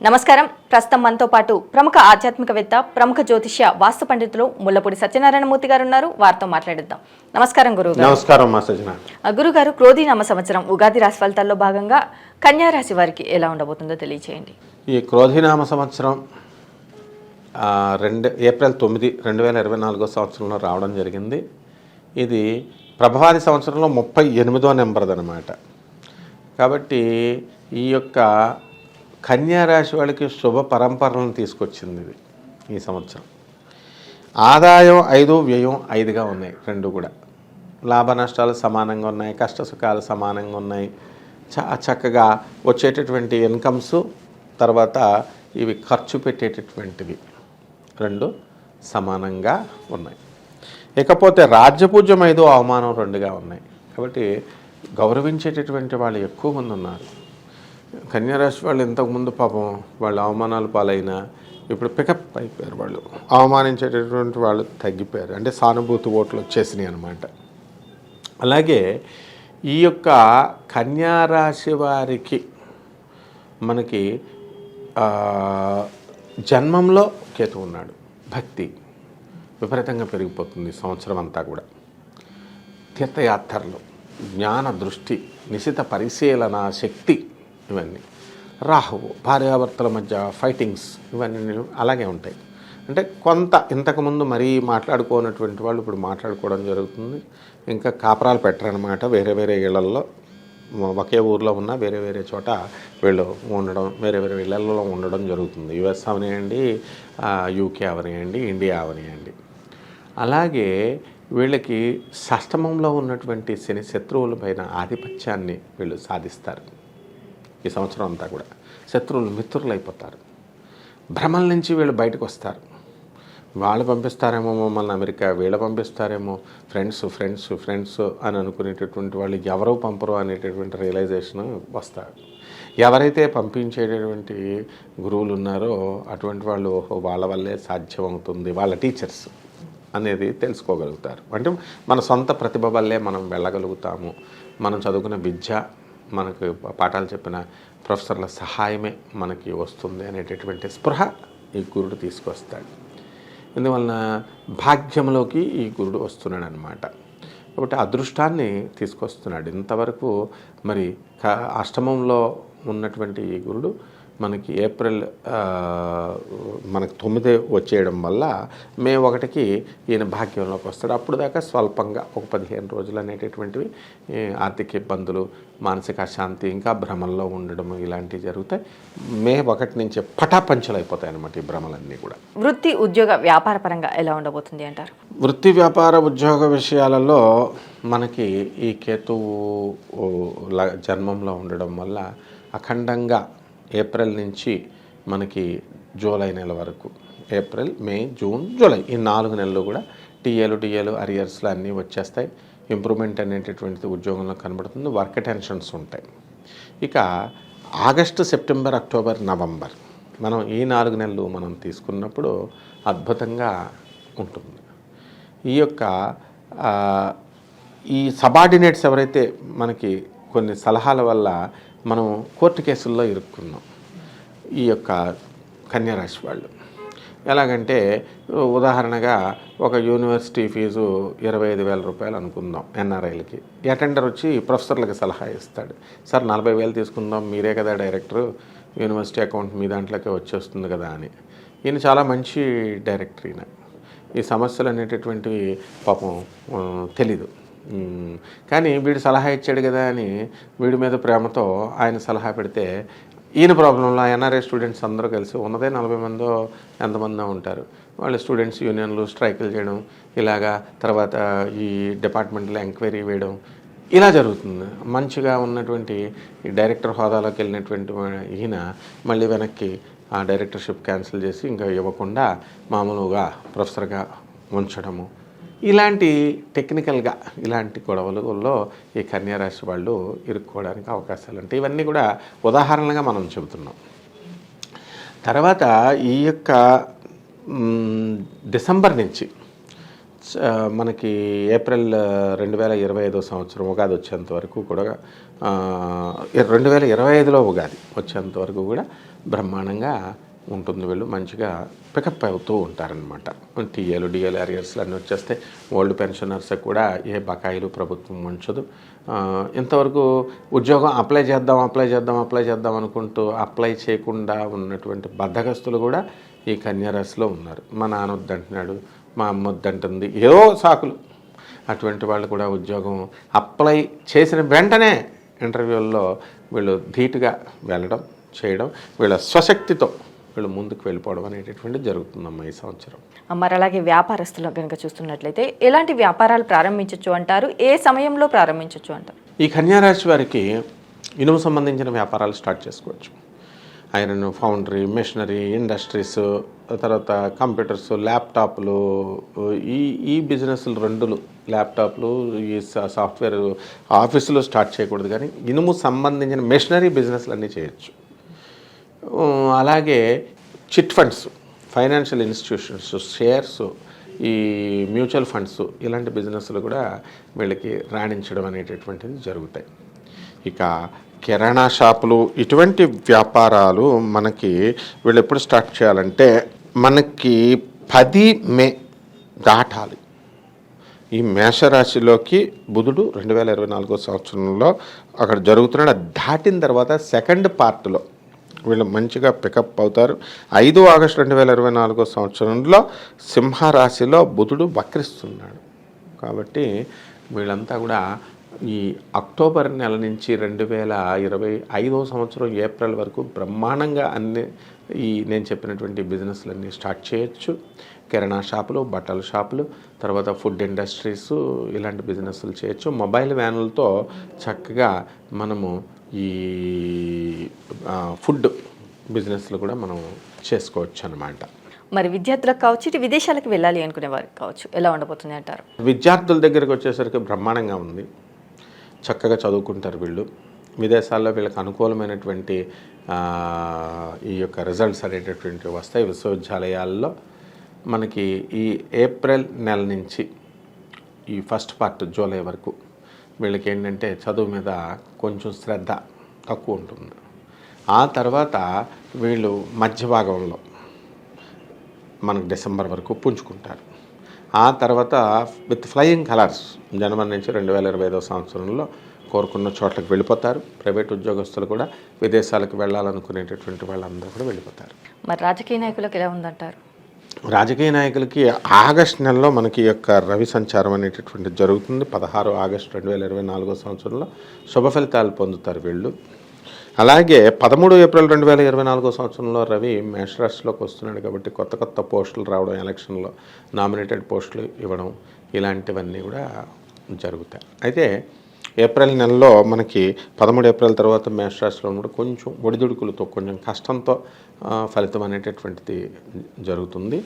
నమస్కారం. ప్రస్తుతం మనతో పాటు ప్రముఖ ఆధ్యాత్మికవేత్త, ప్రముఖ జ్యోతిష్య వాస్తు పండితులు ముల్లపూడి సత్యనారాయణమూర్తి గారు ఉన్నారు. వారితో మాట్లాడిద్దాం. నమస్కారం గురుగారు. నమస్కారం మా సజ్జన. గురుగారు, క్రోధీనామ సంవత్సరం ఉగాది రాశి ఫలితాల్లో భాగంగా కన్యా రాశి వారికి ఎలా ఉండబోతుందో తెలియజేయండి. ఈ క్రోధీనామ సంవత్సరం ఏప్రిల్ 9, 2024 సంవత్సరంలో రావడం జరిగింది. ఇది ప్రభవాది సంవత్సరంలో 38వ నెంబర్ది అనమాట. కాబట్టి ఈ యొక్క కన్యా రాశి వాళ్ళకి శుభ పరంపరలను తీసుకొచ్చింది ఇది ఈ సంవత్సరం. ఆదాయం 5, వ్యయం 5గా ఉన్నాయి. రెండు కూడా లాభ నష్టాలు సమానంగా ఉన్నాయి, కష్ట సుఖాలు సమానంగా ఉన్నాయి. చక్కగా వచ్చేటటువంటి ఇన్కమ్స్, తర్వాత ఇవి ఖర్చు పెట్టేటటువంటివి రెండు సమానంగా ఉన్నాయి. ఇకపోతే రాజ్యపూజ్యం 5, అవమానం 2గా ఉన్నాయి. కాబట్టి గౌరవించేటటువంటి వాళ్ళు ఎక్కువ మంది ఉన్నారు. కన్యారాశి వాళ్ళు ఇంతకుముందు పాపం వాళ్ళు అవమానాలు పాలైనా ఇప్పుడు పికప్ అయిపోయారు. వాళ్ళు అవమానించేటటువంటి వాళ్ళు తగ్గిపోయారు. అంటే సానుభూతి ఓట్లు వచ్చేసినాయి అన్నమాట. అలాగే ఈ యొక్క కన్యారాశి వారికి మనకి జన్మంలో కేతు ఉన్నాడు. భక్తి విపరీతంగా పెరిగిపోతుంది సంవత్సరం అంతా కూడా. తీర్థయాత్రలు, జ్ఞాన దృష్టి, నిశిత పరిశీలన శక్తి, ఇవన్నీ. రాహువు, భార్యాభర్తల మధ్య ఫైటింగ్స్, ఇవన్నీ అలాగే ఉంటాయి. అంటే కొంత ఇంతకుముందు మరీ మాట్లాడుకోనటువంటి వాళ్ళు ఇప్పుడు మాట్లాడుకోవడం జరుగుతుంది. ఇంకా కాపురాలు పెట్టరనమాట. వేరే వేరే ఇళ్లల్లో, ఒకే ఊర్లో ఉన్న వేరే వేరే చోట వీళ్ళు ఉండడం, వేరే వేరే ఇళ్లలో ఉండడం జరుగుతుంది. యుఎస్ అవనియండి, యూకే అవనియండి, ఇండియా అవనియండి. అలాగే వీళ్ళకి షష్టమంలో ఉన్నటువంటి శని శత్రువుల పైన ఆధిపత్యాన్ని వీళ్ళు సాధిస్తారు. ఈ సంవత్సరం అంతా కూడా శత్రువులు మిత్రులు అయిపోతారు. భ్రమల నుంచి వీళ్ళు బయటకు వస్తారు. వాళ్ళు పంపిస్తారేమో మమ్మల్ని అమెరికా, వీళ్ళు పంపిస్తారేమో ఫ్రెండ్స్ ఫ్రెండ్స్ ఫ్రెండ్స్ అని అనుకునేటటువంటి వాళ్ళు ఎవరో పంపరు అనేటటువంటి రియలైజేషన్ వస్తారు. ఎవరైతే పంపించేటటువంటి గురువులు ఉన్నారో అటువంటి వాళ్ళు వాళ్ళ వల్లే సాధ్యమవుతుంది, వాళ్ళ టీచర్స్ అనేది తెలుసుకోగలుగుతారు. అంటే మన సొంత ప్రతిభ వల్లే మనం వెళ్ళగలుగుతాము. మనం చదువుకున్న విద్య, మనకు పాఠాలు చెప్పిన ప్రొఫెసర్ల సహాయమే మనకి వస్తుంది అనేటటువంటి స్పృహ ఈ గురుడు తీసుకొస్తాడు. ఇందువలన భాగ్యంలోకి ఈ గురుడు వస్తున్నాడు అనమాట. కాబట్టి అదృష్టాన్ని తీసుకొస్తున్నాడు. ఇంతవరకు మరి అష్టమంలో ఉన్నటువంటి ఈ గురుడు మనకి ఏప్రిల్ మనకు 9 వచ్చేయడం వల్ల మే 1కి ఈయన భాగ్యంలోకి వస్తాడు. అప్పుడు దాకా స్వల్పంగా ఒక 15 రోజులు అనేటటువంటివి ఆర్థిక ఇబ్బందులు, మానసిక అశాంతి, ఇంకా భ్రమల్లో ఉండడం ఇలాంటివి జరుగుతాయి. మే 1 నుంచి పటాపంచలు అయిపోతాయి అన్నమాట ఈ భ్రమలన్నీ కూడా. వృత్తి, ఉద్యోగ, వ్యాపార పరంగా ఎలా ఉండబోతుంది అంటారు? వృత్తి, వ్యాపార, ఉద్యోగ విషయాలలో మనకి ఈ కేతువు జన్మంలో ఉండడం వల్ల అఖండంగా ఏప్రిల్ నుంచి మనకి జూలై నెల వరకు, ఏప్రిల్, మే, జూన్, జూలై ఈ 4 నెలలు కూడా టీఏలు అరియర్స్లు అన్నీ వచ్చేస్తాయి. ఇంప్రూవ్మెంట్ అనేటటువంటిది ఉద్యోగంలో కనబడుతుంది. వర్క్ టెన్షన్స్ ఉంటాయి. ఇక ఆగస్టు, సెప్టెంబర్, అక్టోబర్, నవంబర్ మనం ఈ 4 నెలలు మనం తీసుకున్నప్పుడు అద్భుతంగా ఉంటుంది. ఈ యొక్క ఈ సబార్డినేట్స్ ఎవరైతే మనకి కొన్ని సలహాల వల్ల మనం కోర్టు కేసుల్లో ఇరుక్కున్నాం, ఈ యొక్క కన్యారాశి వాళ్ళు. ఎలాగంటే ఉదాహరణగా ఒక యూనివర్సిటీ ఫీజు 25,000 రూపాయలు అనుకుందాం ఎన్ఆర్ఐలకి. అటెండర్ వచ్చి ప్రొఫెసర్లకు సలహా ఇస్తాడు. సార్ 40,000 తీసుకుందాం, మీరే కదా డైరెక్టరు, యూనివర్సిటీ అకౌంట్ మీ దాంట్లోకే వచ్చేస్తుంది కదా అని. ఈయన చాలా మంచి డైరెక్టర్. ఈయన ఈ సమస్యలు అనేటటువంటివి పాపం తెలీదు. కానీ వీడు సలహా ఇచ్చాడు కదా అని వీడి మీద ప్రేమతో ఆయన సలహా పెడితే ఈయన ప్రాబ్లంలో ఎన్ఆర్ఐ స్టూడెంట్స్ అందరూ కలిసి ఉన్నదే 40 మందో ఎంతమందో ఉంటారు. వాళ్ళు స్టూడెంట్స్ యూనియన్లు స్ట్రైకులు చేయడం, ఇలాగా తర్వాత ఈ డిపార్ట్మెంట్లో ఎంక్వైరీ వేయడం, ఇలా జరుగుతుంది. మంచిగా ఉన్నటువంటి ఈ డైరెక్టర్ హోదాలోకి వెళ్ళినటువంటి ఈయన మళ్ళీ వెనక్కి ఆ డైరెక్టర్షిప్ క్యాన్సిల్ చేసి ఇంకా ఇవ్వకుండా మామూలుగా ప్రొఫెసర్గా ఉంచడము, ఇలాంటి టెక్నికల్గా ఇలాంటి గొడవలలో ఈ కన్యారాశి వాళ్ళు ఇరుక్కోవడానికి అవకాశాలు ఉంటాయి. ఇవన్నీ కూడా ఉదాహరణగా మనం చెబుతున్నాం. తర్వాత ఈ యొక్క డిసెంబర్ నుంచి మనకి ఏప్రిల్ 2025 సంవత్సరం ఉగాది వచ్చేంత వరకు కూడా 2025లో ఉగాది వచ్చేంత వరకు కూడా బ్రహ్మాండంగా ఉంటుంది. వీళ్ళు మంచిగా పికప్ అవుతూ ఉంటారనమాట. టీఏలు డిఏలు అరియర్స్లు అన్నీ వచ్చేస్తే ఓల్డ్ పెన్షనర్స్ కూడా ఏ బకాయిలు ప్రభుత్వం ఉంచదు. ఇంతవరకు ఉద్యోగం అప్లై చేద్దాం అనుకుంటూ అప్లై చేయకుండా ఉన్నటువంటి బద్ధకస్తులు కూడా ఈ కన్యారాశిలో ఉన్నారు. మా నాన్న వద్దంటున్నాడు, మా అమ్మ వద్దంటుంది, ఏదో సాకులు. అటువంటి వాళ్ళు కూడా ఉద్యోగం అప్లై చేసిన వెంటనే ఇంటర్వ్యూల్లో వీళ్ళు ధీటుగా వెళ్ళడం చేయడం, వీళ్ళ స్వశక్తితో వీళ్ళు ముందుకు వెళ్ళిపోవడం అనేటటువంటి జరుగుతుందమ్మా ఈ సంవత్సరం. మరి అలాగే వ్యాపారస్తులు కనుక చూస్తున్నట్లయితే ఎలాంటి వ్యాపారాలు ప్రారంభించవచ్చు అంటారు, ఏ సమయంలో ప్రారంభించవచ్చు అంటారు? ఈ కన్యారాశి వారికి ఇనుము సంబంధించిన వ్యాపారాలు స్టార్ట్ చేసుకోవచ్చు. ఐరన్ ఫౌండరీ, మెషినరీ, ఇండస్ట్రీస్, తర్వాత కంప్యూటర్స్, ల్యాప్టాప్లు, ఈ బిజినెస్లు రెండులు, ల్యాప్టాప్లు, ఈ సాఫ్ట్వేర్ ఆఫీసులో స్టార్ట్ చేయకూడదు, కానీ ఇనుము సంబంధించిన మెషినరీ బిజినెస్లు అన్నీ చేయొచ్చు. అలాగే chit funds, financial institutions, shares, ఈ మ్యూచువల్ ఫండ్స్, ఇలాంటి బిజినెస్లు కూడా వీళ్ళకి రాణించడం అనేటటువంటిది జరుగుతాయి. ఇక కిరాణా షాపులు, ఇటువంటి వ్యాపారాలు మనకి వీళ్ళు ఎప్పుడు స్టార్ట్ చేయాలంటే మనకి 10 మే దాటాలి. ఈ మేషరాశిలోకి బుధుడు 2024 సంవత్సరంలో అక్కడ జరుగుతున్నాడు. దాటిన తర్వాత సెకండ్ పార్ట్లో వీళ్ళు మంచిగా పికప్ అవుతారు. 5 ఆగస్టు 2024 సంవత్సరంలో సింహరాశిలో బుధుడు వక్రిస్తున్నాడు. కాబట్టి వీళ్ళంతా కూడా ఈ అక్టోబర్ నెల నుంచి 2025 సంవత్సరం ఏప్రిల్ వరకు బ్రహ్మాండంగా అన్ని ఈ నేను చెప్పినటువంటి బిజినెస్లన్నీ స్టార్ట్ చేయొచ్చు. కిరాణా షాపులు, బట్టల షాపులు, తర్వాత ఫుడ్ ఇండస్ట్రీస్, ఇలాంటి బిజినెస్లు చేయొచ్చు. మొబైల్ వ్యానులతో చక్కగా మనము ఈ ఫుడ్ బిజినెస్లు కూడా మనం చేసుకోవచ్చు అన్నమాట. మరి విద్యార్థులకు కావచ్చు, ఇటు విదేశాలకు వెళ్ళాలి అనుకునే వారికి కావచ్చు, ఎలా ఉండబోతుంది అంటారు? విద్యార్థుల దగ్గరికి వచ్చేసరికి బ్రహ్మాండంగా ఉంది. చక్కగా చదువుకుంటారు వీళ్ళు. విదేశాల్లో వీళ్ళకి అనుకూలమైనటువంటి ఈ యొక్క రిజల్ట్స్ అనేటటువంటివి వస్తాయి. విశ్వవిద్యాలయాల్లో మనకి ఈ ఏప్రిల్ నెల నుంచి ఈ ఫస్ట్ పార్ట్ జూలై వరకు వీళ్ళకి ఏంటంటే చదువు మీద కొంచెం శ్రద్ధ తక్కువ ఉంటుంది. ఆ తర్వాత వీళ్ళు మధ్య భాగంలో మనకు డిసెంబర్ వరకు పుంజుకుంటారు. ఆ తర్వాత విత్ ఫ్లయింగ్ కలర్స్ జనవరి నుంచి 2025 సంవత్సరంలో కోరుకున్న చోట్లకు వెళ్ళిపోతారు. ప్రైవేట్ ఉద్యోగస్తులు కూడా విదేశాలకు వెళ్ళాలనుకునేటటువంటి వాళ్ళందరూ కూడా వెళ్ళిపోతారు. మరి రాజకీయ నాయకులకు ఎలా ఉందంటారు? రాజకీయ నాయకులకి ఆగస్టు నెలలో మనకి యొక్క రవి సంచారం అనేటటువంటి జరుగుతుంది. 16 ఆగస్టు 2024 సంవత్సరంలో శుభ ఫలితాలు పొందుతారు వీళ్ళు. అలాగే 13 ఏప్రిల్ 2024 సంవత్సరంలో రవి మేషరాశిలోకి వస్తున్నాడు. కాబట్టి కొత్త కొత్త పోస్టులు రావడం, ఎలక్షన్లో నామినేటెడ్ పోస్టులు ఇవ్వడం, ఇలాంటివన్నీ కూడా జరుగుతాయి. అయితే ఏప్రిల్ నెలలో మనకి 13 ఏప్రిల్ తర్వాత మేషరాశిలో కూడా కొంచెం ఒడిదుడుకులతో, కొంచెం కష్టంతో ఫలితం అనేటటువంటిది జరుగుతుంది.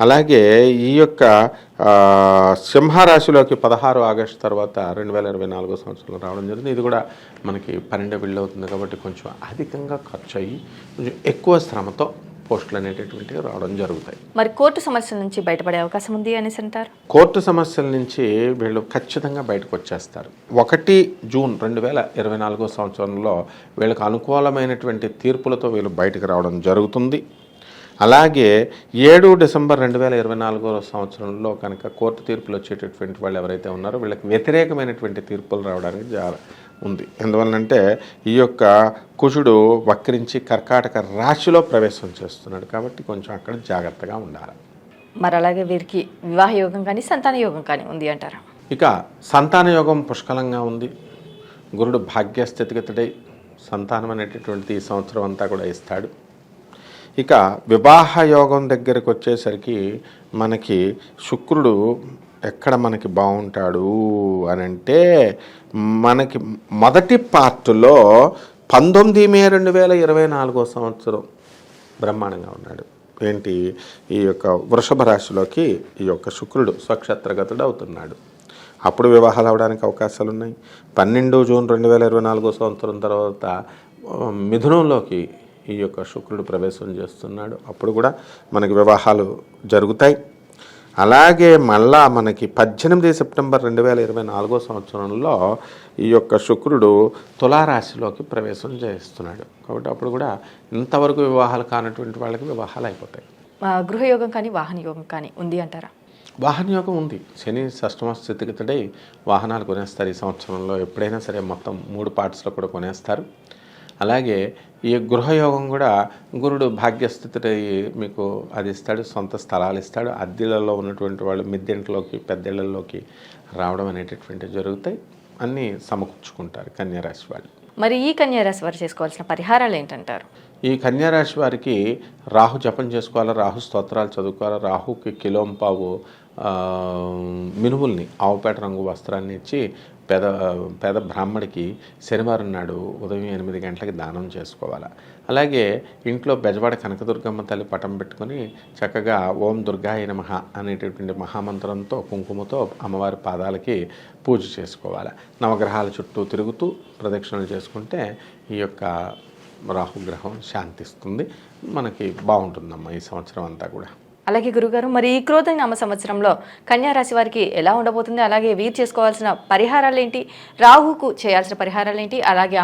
అలాగే ఈ యొక్క సింహరాశిలోకి 16 ఆగస్టు తర్వాత 2024 సంవత్సరంలో రావడం జరుగుతుంది. ఇది కూడా మనకి 12 బిల్డ్ అవుతుంది. కాబట్టి కొంచెం అధికంగా ఖర్చు అయ్యి కొంచెం ఎక్కువ శ్రమతో పోస్టులు అనేటటువంటివి రావడం జరుగుతాయి. మరి కోర్టు సమస్యల నుంచి బయటపడే అవకాశం ఉంది అనేసి అంటారు? కోర్టు సమస్యల నుంచి వీళ్ళు ఖచ్చితంగా బయటకు వచ్చేస్తారు. 1 జూన్ 2024 సంవత్సరంలో వీళ్ళకి అనుకూలమైనటువంటి తీర్పులతో వీళ్ళు బయటకు రావడం జరుగుతుంది. అలాగే 7 డిసెంబర్ 2024 సంవత్సరంలో కనుక కోర్టు తీర్పులు వచ్చేటటువంటి వాళ్ళు ఎవరైతే ఉన్నారో వీళ్ళకి వ్యతిరేకమైనటువంటి తీర్పులు రావడానికి ఉంది. ఎందువల్లంటే ఈ యొక్క కుజుడు వక్రించి కర్కాటక రాశిలో ప్రవేశం చేస్తున్నాడు. కాబట్టి కొంచెం అక్కడ జాగ్రత్తగా ఉండాలి. మరి అలాగే వీరికి వివాహ యోగం కానీ సంతాన యోగం కానీ ఉంది అంటారా? ఇక సంతాన యోగం పుష్కలంగా ఉంది. గురుడు భాగ్యస్థితిగతుడై సంతానం అనేటటువంటి ఈ సంవత్సరం అంతా కూడా ఇస్తాడు. ఇక వివాహ యోగం దగ్గరకు వచ్చేసరికి మనకి శుక్రుడు ఎక్కడ మనకి బాగుంటాడు అని అంటే మనకి మొదటి పార్టులో 19 మే 2024 సంవత్సరం బ్రహ్మాండంగా ఉన్నాడు. ఏంటి, ఈ యొక్క వృషభ రాశిలోకి ఈ యొక్క శుక్రుడు స్వక్షేత్రగతుడు అవుతున్నాడు. అప్పుడు వివాహాలు అవడానికి అవకాశాలు ఉన్నాయి. 12 జూన్ 2024 సంవత్సరం తర్వాత మిథునంలోకి ఈ యొక్క శుక్రుడు ప్రవేశం చేస్తున్నాడు. అప్పుడు కూడా మనకి వివాహాలు జరుగుతాయి. అలాగే మళ్ళా మనకి 18 సెప్టెంబర్ 2024 సంవత్సరంలో ఈ యొక్క శుక్రుడు తులారాశిలోకి ప్రవేశం చేస్తున్నాడు. కాబట్టి అప్పుడు కూడా ఇంతవరకు వివాహాలు కానటువంటి వాళ్ళకి వివాహాలు అయిపోతాయి. గృహయోగం కానీ వాహన యోగం కానీ ఉంది అంటారా? వాహన యోగం ఉంది. శని షష్టమ స్థితిగతుడై వాహనాలు కొనేస్తారు ఈ సంవత్సరంలో. ఎప్పుడైనా సరే మొత్తం 3 పార్ట్స్లో కూడా కొనేస్తారు. అలాగే ఈ గృహయోగం కూడా గురుడు భాగ్యస్థితుడై మీకు అది ఇస్తాడు, సొంత స్థలాలు ఇస్తాడు. అద్దెలలో ఉన్నటువంటి వాళ్ళు మిద్దెంట్లోకి పెద్దిళ్లలోకి రావడం అనేటటువంటివి జరుగుతాయి. అన్నీ సమకూర్చుకుంటారు కన్యారాశి వాళ్ళు. మరి ఈ కన్యారాశి వారు చేసుకోవాల్సిన పరిహారాలు ఏంటంటారు? ఈ కన్యారాశి వారికి రాహు జపం చేసుకోవాలి, రాహు స్తోత్రాలు చదువుకోవాలి. రాహుకి కిలోంపావు మినుముల్ని ఆవుపేట రంగు వస్త్రాన్ని ఇచ్చి పేద బ్రాహ్మడికి శనివారం నాడు ఉదయం 8 గంటలకి దానం చేసుకోవాలి. అలాగే ఇంట్లో బెజవాడ కనకదుర్గమ్మ తల్లి పటం పెట్టుకొని చక్కగా ఓం దుర్గాయ నమః అనేటటువంటి మహామంత్రంతో కుంకుమతో అమ్మవారి పాదాలకి పూజ చేసుకోవాలి. నవగ్రహాల చుట్టూ తిరుగుతూ ప్రదక్షిణలు చేసుకుంటే ఈ యొక్క రాహుగ్రహం శాంతిస్తుంది. మనకి బాగుంటుందమ్మా ఈ సంవత్సరం అంతా కూడా. అలాగే గురుగారు, మరి ఈ క్రోధ నామ సంవత్సరంలో కన్యారాశి వారికి ఎలా ఉండబోతుంది? అలాగే వీరు చేసుకోవాల్సిన పరిహారాలు ఏంటి? రాహుకు చేయాల్సిన పరిహారాలు ఏంటి? అలాగే